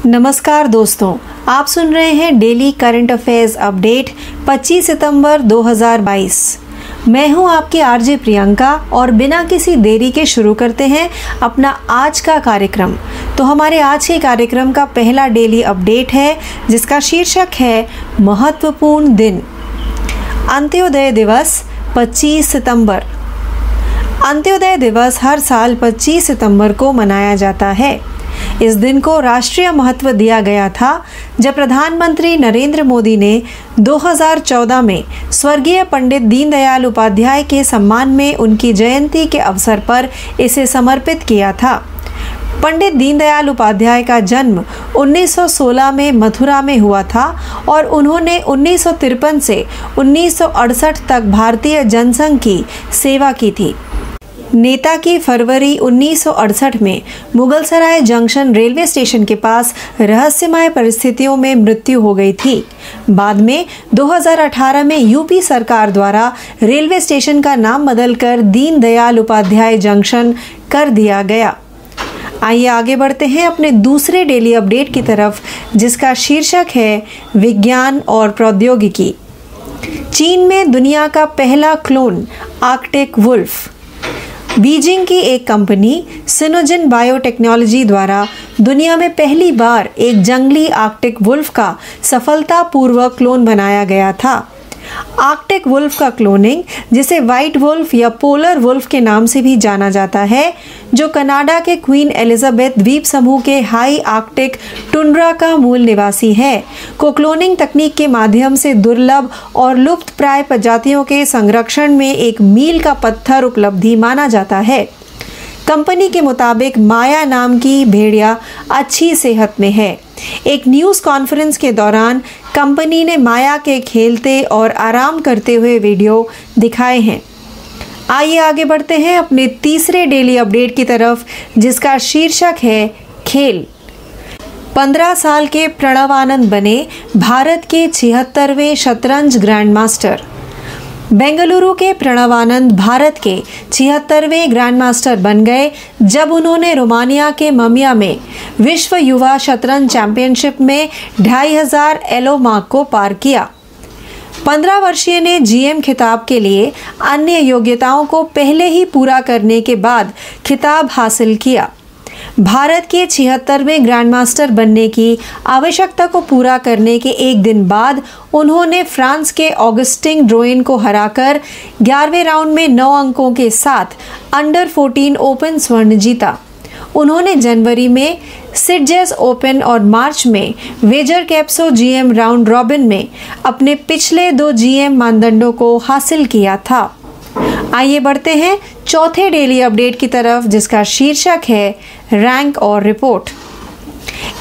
नमस्कार दोस्तों, आप सुन रहे हैं डेली करंट अफेयर्स अपडेट 25 सितंबर 2022। मैं हूं आपकी आरजे प्रियंका और बिना किसी देरी के शुरू करते हैं अपना आज का कार्यक्रम। तो हमारे आज के कार्यक्रम का पहला डेली अपडेट है जिसका शीर्षक है महत्वपूर्ण दिन। अंत्योदय दिवस 25 सितंबर। अंत्योदय दिवस हर साल 25 सितंबर को मनाया जाता है। इस दिन को राष्ट्रीय महत्व दिया गया था जब प्रधानमंत्री नरेंद्र मोदी ने 2014 में स्वर्गीय पंडित दीनदयाल उपाध्याय के सम्मान में उनकी जयंती के अवसर पर इसे समर्पित किया था। पंडित दीनदयाल उपाध्याय का जन्म 1916 में मथुरा में हुआ था और उन्होंने 1953 से 1968 तक भारतीय जनसंघ की सेवा की थी। नेता की फरवरी 1968 में मुगलसराय जंक्शन रेलवे स्टेशन के पास रहस्यमय परिस्थितियों में मृत्यु हो गई थी। बाद में 2018 में यूपी सरकार द्वारा रेलवे स्टेशन का नाम बदलकर दीनदयाल उपाध्याय जंक्शन कर दिया गया। आइए आगे बढ़ते हैं अपने दूसरे डेली अपडेट की तरफ जिसका शीर्षक है विज्ञान और प्रौद्योगिकी। चीन में दुनिया का पहला क्लोन आर्कटिक वुल्फ। बीजिंग की एक कंपनी सिनोजेन बायोटेक्नोलॉजी द्वारा दुनिया में पहली बार एक जंगली आर्कटिक वुल्फ का सफलतापूर्वक क्लोन बनाया गया था। आर्कटिक वुल्फ का क्लोनिंग, जिसे व्हाइट वुल्फ या पोलर वुल्फ के नाम से भी जाना जाता है, जो कनाडा के क्वीन एलिजाबेथ द्वीप समूह के हाई आर्कटिक टुंड्रा का मूल निवासी है, को क्लोनिंग तकनीक के माध्यम से दुर्लभ और लुप्त प्राय प्रजातियों के संरक्षण में एक मील का पत्थर उपलब्धि माना जाता है। कंपनी के मुताबिक माया नाम की भेड़िया अच्छी सेहत में है। एक न्यूज़ कॉन्फ्रेंस के दौरान कंपनी ने माया के खेलते और आराम करते हुए वीडियो दिखाए हैं। आइए आगे बढ़ते हैं अपने तीसरे डेली अपडेट की तरफ जिसका शीर्षक है खेल। 15 साल के प्रणव आनंद बने भारत के 76वें शतरंज ग्रैंड मास्टर। बेंगलुरु के प्रणव आनंद भारत के 76वें ग्रैंड मास्टर बन गए जब उन्होंने रोमानिया के ममिया में विश्व युवा शतरंज चैंपियनशिप में 2500 एलो मार्क को पार किया। 15 वर्षीय ने जीएम खिताब के लिए अन्य योग्यताओं को पहले ही पूरा करने के बाद खिताब हासिल किया। भारत के 76वें ग्रैंडमास्टर बनने की आवश्यकता को पूरा करने के एक दिन बाद उन्होंने फ्रांस के ऑगस्टिन ड्रोइन को हराकर 11वें राउंड में 9 अंकों के साथ अंडर 14 ओपन स्वर्ण जीता। उन्होंने जनवरी में सिडजेस ओपन और मार्च में वेजर कैप्सो जीएम राउंड रॉबिन में अपने पिछले 2 जीएम मानदंडों को हासिल किया था। आइए बढ़ते हैं चौथे डेली अपडेट की तरफ जिसका शीर्षक है रैंक और रिपोर्ट।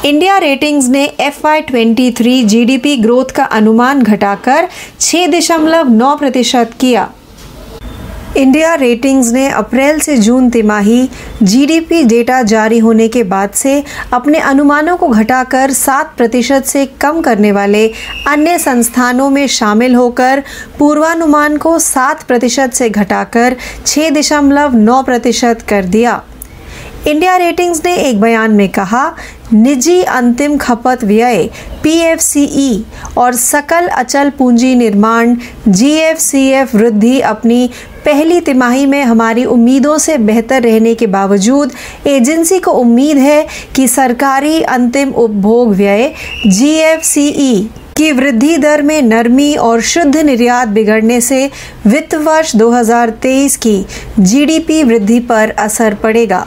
इंडिया रेटिंग्स ने FY23 जीडीपी ग्रोथ का अनुमान घटाकर 6.9% किया। इंडिया रेटिंग्स ने अप्रैल से जून तिमाही जीडीपी डेटा जारी होने के बाद से अपने अनुमानों को घटाकर 7% से कम करने वाले अन्य संस्थानों में शामिल होकर पूर्वानुमान को 7% से घटाकर 6.9% कर दिया। इंडिया रेटिंग्स ने एक बयान में कहा, निजी अंतिम खपत व्यय PFCE और सकल अचल पूंजी निर्माण GFCF वृद्धि अपनी पहली तिमाही में हमारी उम्मीदों से बेहतर रहने के बावजूद एजेंसी को उम्मीद है कि सरकारी अंतिम उपभोग व्यय GFCE की वृद्धि दर में नरमी और शुद्ध निर्यात बिगड़ने से वित्त वर्ष 2023 की GDP वृद्धि पर असर पड़ेगा।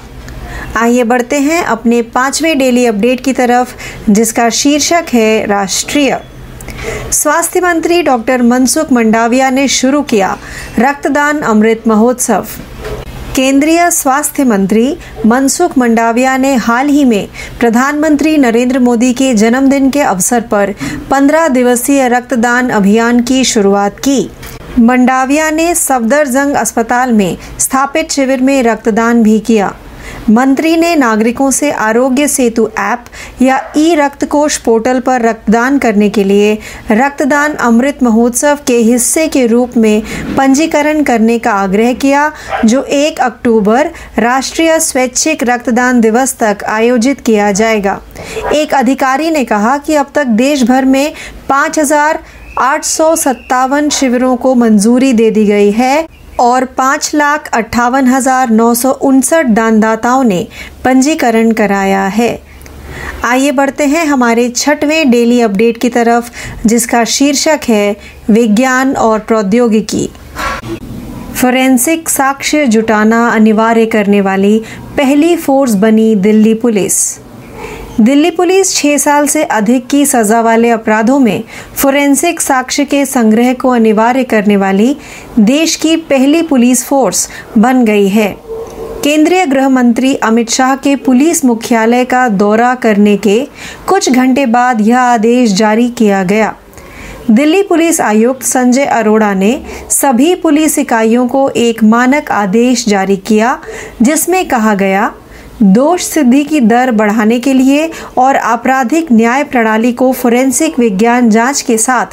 आइए बढ़ते हैं अपने 5वें डेली अपडेट की तरफ जिसका शीर्षक है राष्ट्रीय। स्वास्थ्य मंत्री डॉक्टर मनसुख मंडाविया ने शुरू किया रक्तदान अमृत महोत्सव। केंद्रीय स्वास्थ्य मंत्री मनसुख मंडाविया ने हाल ही में प्रधानमंत्री नरेंद्र मोदी के जन्मदिन के अवसर पर 15 दिवसीय रक्तदान अभियान की शुरुआत की। मंडाविया ने सफदरजंग अस्पताल में स्थापित शिविर में रक्तदान भी किया। मंत्री ने नागरिकों से आरोग्य सेतु ऐप या ई रक्त कोष पोर्टल पर रक्तदान करने के लिए रक्तदान अमृत महोत्सव के हिस्से के रूप में पंजीकरण करने का आग्रह किया, जो 1 अक्टूबर राष्ट्रीय स्वैच्छिक रक्तदान दिवस तक आयोजित किया जाएगा। एक अधिकारी ने कहा कि अब तक देश भर में 5,857 शिविरों को मंजूरी दे दी गई है और 5,58,959 दानदाताओं ने पंजीकरण कराया है। आइए बढ़ते हैं हमारे 6वें डेली अपडेट की तरफ, जिसका शीर्षक है विज्ञान और प्रौद्योगिकी। फोरेंसिक साक्ष्य जुटाना अनिवार्य करने वाली पहली फोर्स बनी दिल्ली पुलिस। दिल्ली पुलिस 6 साल से अधिक की सजा वाले अपराधों में फोरेंसिक साक्ष्य के संग्रह को अनिवार्य करने वाली देश की पहली पुलिस फोर्स बन गई है। केंद्रीय गृह मंत्री अमित शाह के पुलिस मुख्यालय का दौरा करने के कुछ घंटे बाद यह आदेश जारी किया गया। दिल्ली पुलिस आयुक्त संजय अरोड़ा ने सभी पुलिस इकाइयों को एक मानक आदेश जारी किया, जिसमें कहा गया, दोष सिद्धि की दर बढ़ाने के लिए और आपराधिक न्याय प्रणाली को फोरेंसिक विज्ञान जांच के साथ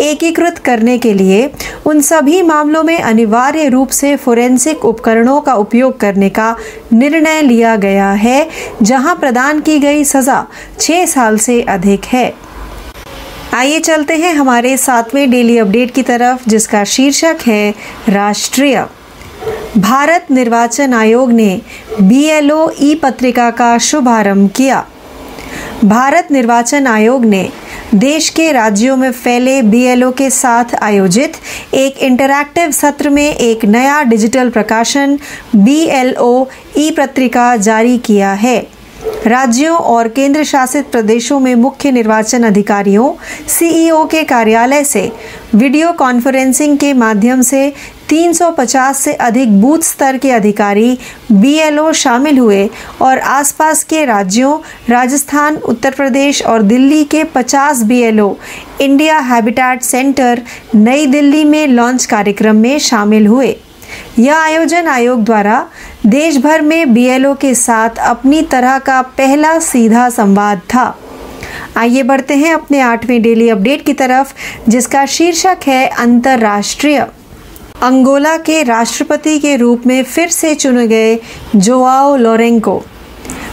एकीकृत करने के लिए उन सभी मामलों में अनिवार्य रूप से फोरेंसिक उपकरणों का उपयोग करने का निर्णय लिया गया है, जहां प्रदान की गई सजा 6 साल से अधिक है। आइए चलते हैं हमारे 7वें डेली अपडेट की तरफ, जिसका शीर्षक है राष्ट्रीय। भारत निर्वाचन आयोग ने BLO ई पत्रिका का शुभारंभ किया। भारत निर्वाचन आयोग ने देश के राज्यों में फैले BLO के साथ आयोजित एक इंटरैक्टिव सत्र में एक नया डिजिटल प्रकाशन BLO ई पत्रिका जारी किया है। राज्यों और केंद्र शासित प्रदेशों में मुख्य निर्वाचन अधिकारियों CEO के कार्यालय से वीडियो कॉन्फ्रेंसिंग के माध्यम से 350 से अधिक बूथ स्तर के अधिकारी BLO शामिल हुए और आसपास के राज्यों राजस्थान, उत्तर प्रदेश और दिल्ली के 50 BLO इंडिया हैबिटेट सेंटर नई दिल्ली में लॉन्च कार्यक्रम में शामिल हुए। यह आयोजन आयोग द्वारा देश भर में BLO के साथ अपनी तरह का पहला सीधा संवाद था। आइए बढ़ते हैं अपने 8वें डेली अपडेट की तरफ, जिसका शीर्षक है अंतर्राष्ट्रीय। अंगोला के राष्ट्रपति के रूप में फिर से चुने गए जोआओ लोरेंको।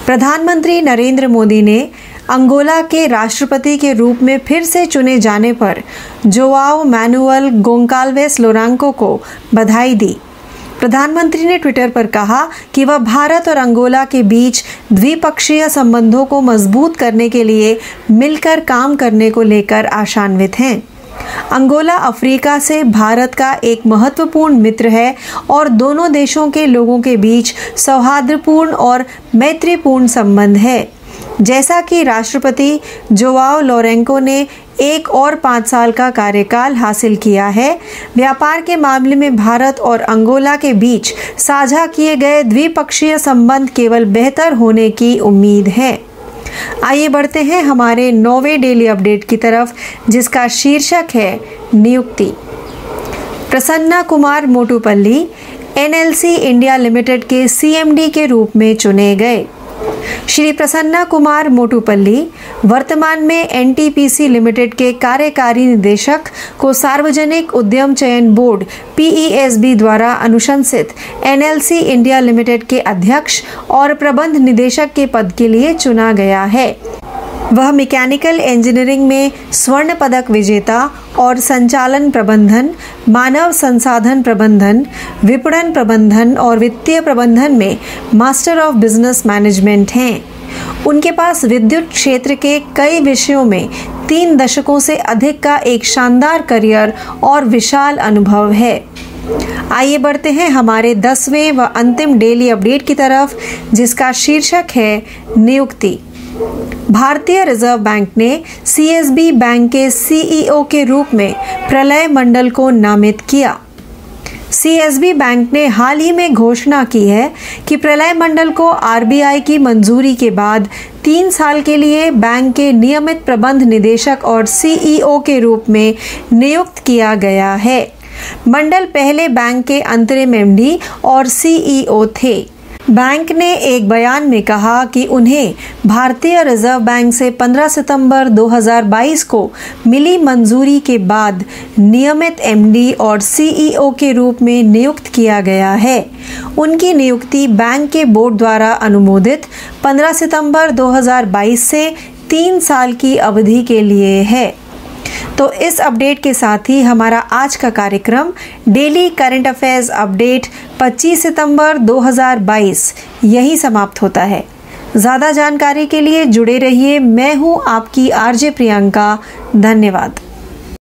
प्रधानमंत्री नरेंद्र मोदी ने अंगोला के राष्ट्रपति के रूप में फिर से चुने जाने पर जोआओ मैनुअल गोंकाल्वेस लोरेंको को बधाई दी। प्रधानमंत्री ने ट्विटर पर कहा कि वह भारत और अंगोला के बीच द्विपक्षीय संबंधों को मजबूत करने के लिए मिलकर काम करने को लेकर आशान्वित हैं। अंगोला अफ्रीका से भारत का एक महत्वपूर्ण मित्र है और दोनों देशों के लोगों के बीच सौहार्दपूर्ण और मैत्रीपूर्ण संबंध है। जैसा कि राष्ट्रपति जोआओ लोरेंको ने 1 और 5 साल का कार्यकाल हासिल किया है, व्यापार के मामले में भारत और अंगोला के बीच साझा किए गए द्विपक्षीय संबंध केवल बेहतर होने की उम्मीद है। आइए बढ़ते हैं हमारे 9वें डेली अपडेट की तरफ, जिसका शीर्षक है नियुक्ति। Prasanna Kumar Motupalli NLC India limited के CMD के रूप में चुने गए। श्री प्रसन्ना कुमार मोटुपल्ली वर्तमान में NTPC लिमिटेड के कार्यकारी निदेशक को सार्वजनिक उद्यम चयन बोर्ड PESB द्वारा अनुशंसित NLC इंडिया लिमिटेड के अध्यक्ष और प्रबंध निदेशक के पद के लिए चुना गया है। वह मैकेनिकल इंजीनियरिंग में स्वर्ण पदक विजेता और संचालन प्रबंधन, मानव संसाधन प्रबंधन, विपणन प्रबंधन और वित्तीय प्रबंधन में मास्टर ऑफ बिजनेस मैनेजमेंट हैं। उनके पास विद्युत क्षेत्र के कई विषयों में 3 दशकों से अधिक का एक शानदार करियर और विशाल अनुभव है। आइए बढ़ते हैं हमारे 10वें व अंतिम डेली अपडेट की तरफ, जिसका शीर्षक है नियुक्ति। भारतीय रिजर्व बैंक ने CSB बैंक के CEO के रूप में प्रलय मंडल को नामित किया। CSB बैंक ने हाल ही में घोषणा की है कि प्रलय मंडल को RBI की मंजूरी के बाद 3 साल के लिए बैंक के नियमित प्रबंध निदेशक और CEO के रूप में नियुक्त किया गया है। मंडल पहले बैंक के अंतरिम MD और CEO थे। बैंक ने एक बयान में कहा कि उन्हें भारतीय रिजर्व बैंक से 15 सितंबर 2022 को मिली मंजूरी के बाद नियमित एमडी और सीईओ के रूप में नियुक्त किया गया है। उनकी नियुक्ति बैंक के बोर्ड द्वारा अनुमोदित 15 सितंबर 2022 से 3 साल की अवधि के लिए है। तो इस अपडेट के साथ ही हमारा आज का कार्यक्रम डेली करंट अफेयर्स अपडेट 25 सितंबर 2022 यही समाप्त होता है। ज़्यादा जानकारी के लिए जुड़े रहिए। मैं हूँ आपकी आरजे प्रियंका। धन्यवाद।